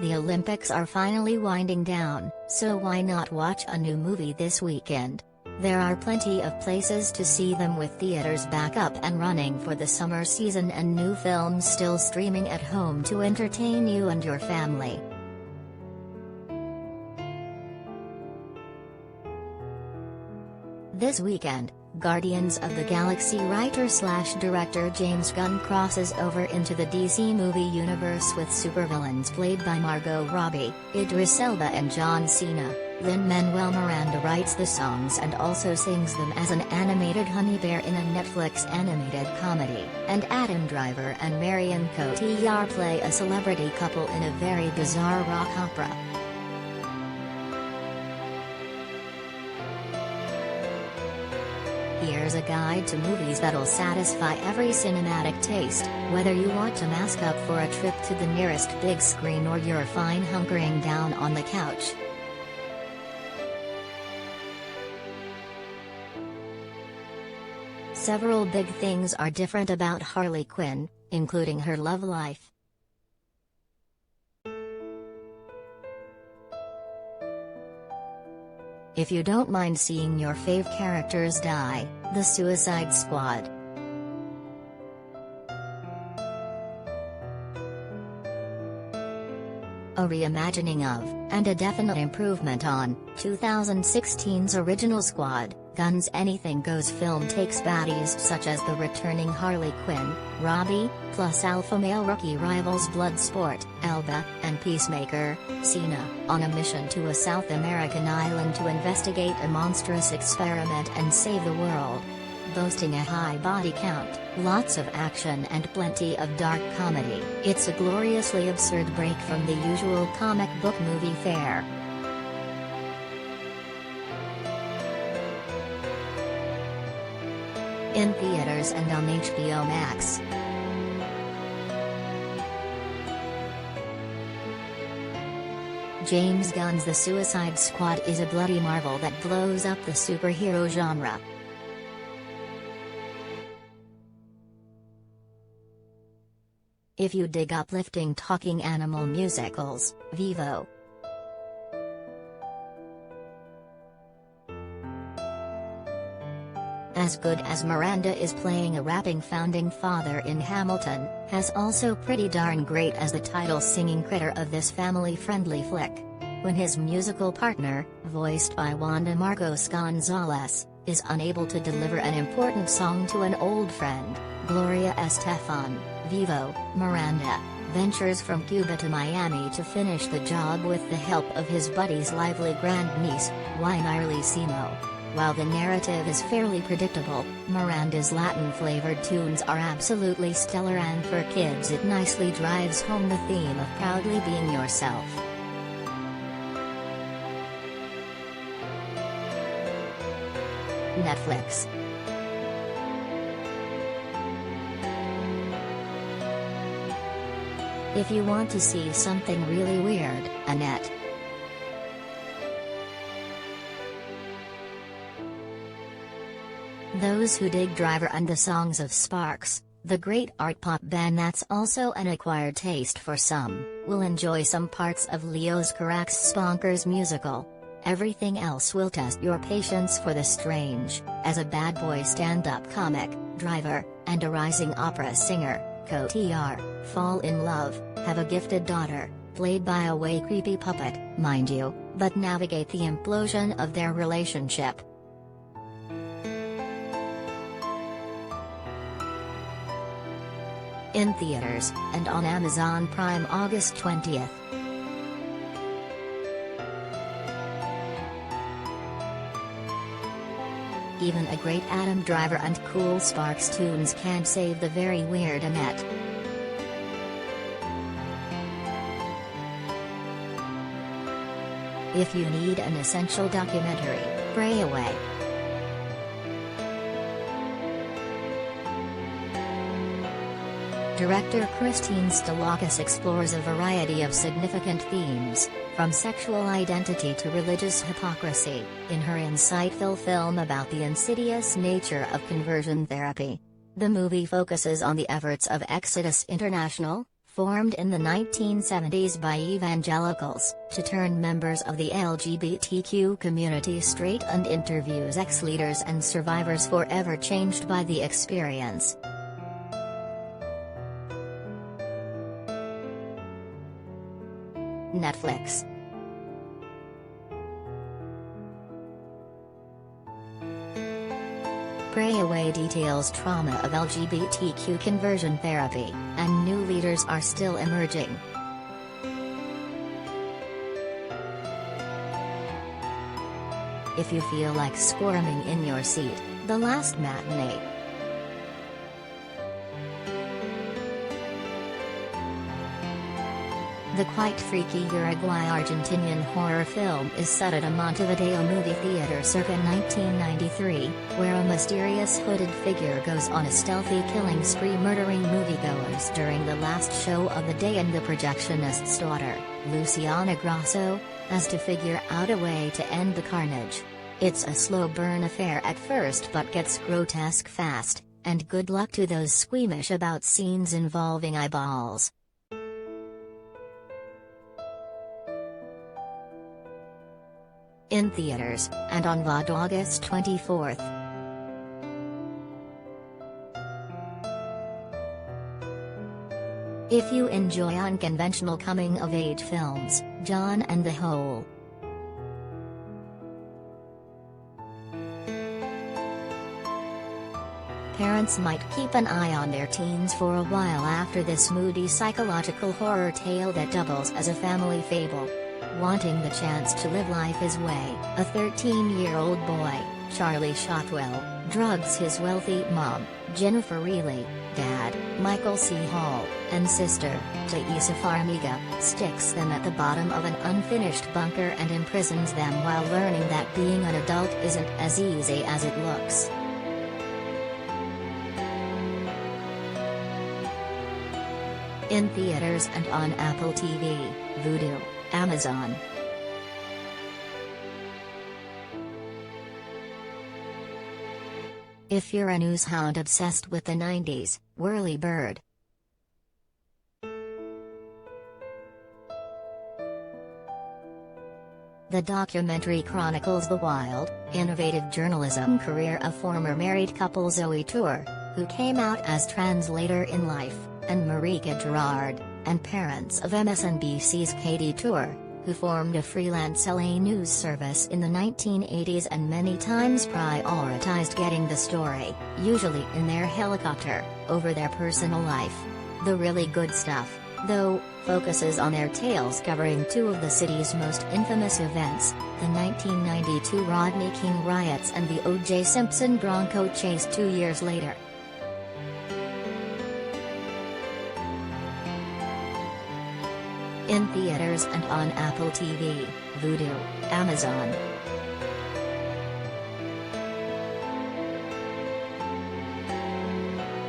The Olympics are finally winding down, so why not watch a new movie this weekend? There are plenty of places to see them, with theaters back up and running for the summer season and new films still streaming at home to entertain you and your family. This weekend, Guardians of the Galaxy writer/director James Gunn crosses over into the DC movie universe with supervillains played by Margot Robbie, Idris Elba and John Cena. Lin-Manuel Miranda writes the songs and also sings them as an animated honey bear in a Netflix animated comedy, and Adam Driver and Marion Cotillard play a celebrity couple in a very bizarre rock opera. Here's a guide to movies that'll satisfy every cinematic taste, whether you want to mask up for a trip to the nearest big screen or you're fine hunkering down on the couch. Several big things are different about Harley Quinn, including her love life. If you don't mind seeing your fave characters die, The Suicide Squad. A reimagining of, and a definite improvement on, 2016's original Squad. Gunn's Anything Goes film takes baddies such as the returning Harley Quinn, Robbie, plus alpha male rookie rivals Bloodsport, Elba, and Peacemaker, Cena, on a mission to a South American island to investigate a monstrous experiment and save the world. Boasting a high body count, lots of action and plenty of dark comedy, it's a gloriously absurd break from the usual comic book movie fare. In theaters and on HBO Max. James Gunn's The Suicide Squad is a bloody marvel that blows up the superhero genre. If you dig uplifting talking animal musicals, Vivo. As good as Miranda is playing a rapping founding father in Hamilton, has also pretty darn great as the title singing critter of this family-friendly flick. When his musical partner, voiced by Wanda Marcos Gonzalez, is unable to deliver an important song to an old friend, Gloria Estefan, Vivo, Miranda, ventures from Cuba to Miami to finish the job with the help of his buddy's lively grandniece, Wynarly Simo. While the narrative is fairly predictable, Miranda's Latin-flavored tunes are absolutely stellar, and for kids it nicely drives home the theme of proudly being yourself. Netflix. If you want to see something really weird, Annette. Those who dig Driver and the songs of Sparks, the great art pop band that's also an acquired taste for some, will enjoy some parts of Leos Carax's Sponkers musical. Everything else will test your patience for the strange, as a bad boy stand-up comic, Driver, and a rising opera singer, Cotillard, fall in love, have a gifted daughter, played by a way creepy puppet, mind you, but navigate the implosion of their relationship. In theaters, and on Amazon Prime August 20th. Even a great Adam Driver and cool Sparks tunes can't save the very weird Annette. If you need an essential documentary, pray away. Director Christine Stalakis explores a variety of significant themes, from sexual identity to religious hypocrisy, in her insightful film about the insidious nature of conversion therapy. The movie focuses on the efforts of Exodus International, formed in the 1970s by evangelicals, to turn members of the LGBTQ community straight, and interviews ex-leaders and survivors forever changed by the experience. Netflix. Pray Away details trauma of LGBTQ conversion therapy, and new leaders are still emerging. If you feel like squirming in your seat, The Last Matinee. The quite freaky Uruguay-Argentinian horror film is set at a Montevideo movie theater circa 1993, where a mysterious hooded figure goes on a stealthy killing spree, murdering moviegoers during the last show of the day, and the projectionist's daughter, Luciana Grasso, has to figure out a way to end the carnage. It's a slow burn affair at first, but gets grotesque fast, and good luck to those squeamish about scenes involving eyeballs. In theaters, and on VOD August 24. If you enjoy unconventional coming-of-age films, John and the Hole. Parents might keep an eye on their teens for a while after this moody psychological horror tale that doubles as a family fable. Wanting the chance to live life his way, a 13-year-old boy, Charlie Shotwell, drugs his wealthy mom, Jennifer Reilly, dad, Michael C. Hall, and sister, Thaisa Farmiga, sticks them at the bottom of an unfinished bunker and imprisons them while learning that being an adult isn't as easy as it looks. In theaters and on Apple TV, Vudu, Amazon. If you're a news hound obsessed with the 90s, Whirly Bird. The documentary chronicles the wild, innovative journalism career of former married couple Zoe Tour, who came out as translator in life, and Marika Gerard, and parents of MSNBC's Katie Tour, who formed a freelance LA news service in the 1980s and many times prioritized getting the story, usually in their helicopter, over their personal life. The really good stuff, though, focuses on their tales covering two of the city's most infamous events, the 1992 Rodney King riots and the O.J. Simpson Bronco chase 2 years later. In theaters and on Apple TV, Vudu, Amazon.